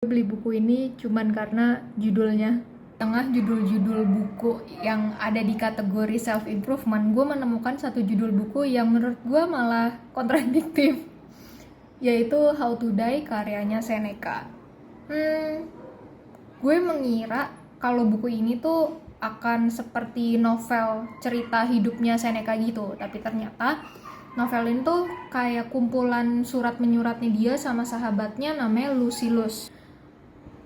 beli buku ini cuman karena judulnya. Tengah judul-judul buku yang ada di kategori self-improvement, gue menemukan satu judul buku yang menurut gue malah kontradiktif, yaitu How to Die karyanya Seneca. Gue mengira kalau buku ini tuh akan seperti novel cerita hidupnya Seneca gitu, tapi ternyata novel ini tuh kayak kumpulan surat menyuratnya dia sama sahabatnya namanya Lucilius.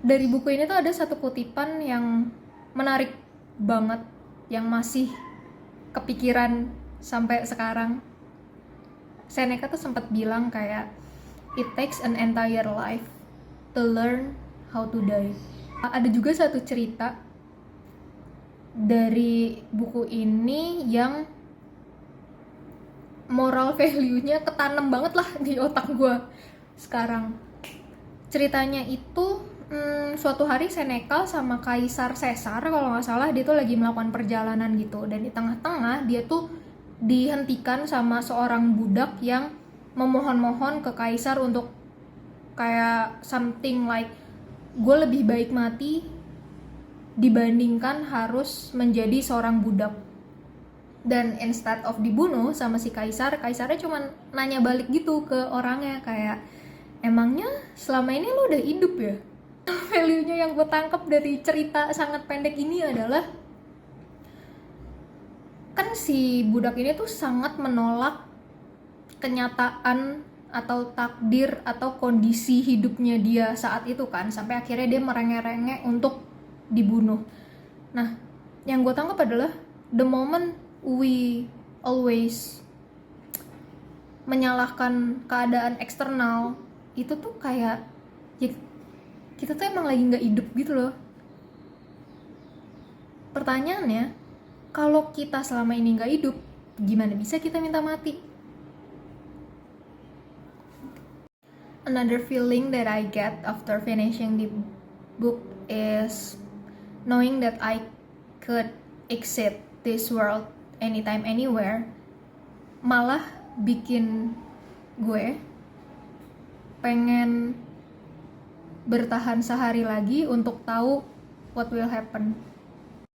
Dari buku ini tuh ada satu kutipan yang menarik banget, yang masih kepikiran sampai sekarang. Seneca tuh sempat bilang kayak, "It takes an entire life to learn how to die." Ada juga satu cerita dari buku ini yang moral value-nya ketanam banget lah di otak gue sekarang. Ceritanya itu suatu hari Seneca sama Kaisar Caesar kalau nggak salah, dia tuh lagi melakukan perjalanan gitu, dan di tengah-tengah dia tuh dihentikan sama seorang budak yang memohon-mohon ke Kaisar untuk kayak something like, gue lebih baik mati dibandingkan harus menjadi seorang budak. Dan instead of dibunuh sama si Kaisar, Kaisarnya cuman nanya balik gitu ke orangnya kayak, emangnya selama ini lo udah hidup ya? Value-nya yang gue tangkap dari cerita sangat pendek ini adalah, kan si budak ini tuh sangat menolak kenyataan atau takdir atau kondisi hidupnya dia saat itu kan, sampai akhirnya dia merengek-rengek untuk dibunuh. Nah, yang gue tangkap adalah the moment we always menyalahkan keadaan eksternal, itu tuh kayak ya, kita tuh emang lagi nggak hidup gitu loh. Pertanyaannya, kalau kita selama ini nggak hidup, gimana bisa kita minta mati? Another feeling that I get after finishing the book is knowing that I could exit this world anytime, anywhere, malah bikin gue pengen bertahan sehari lagi untuk tahu what will happen.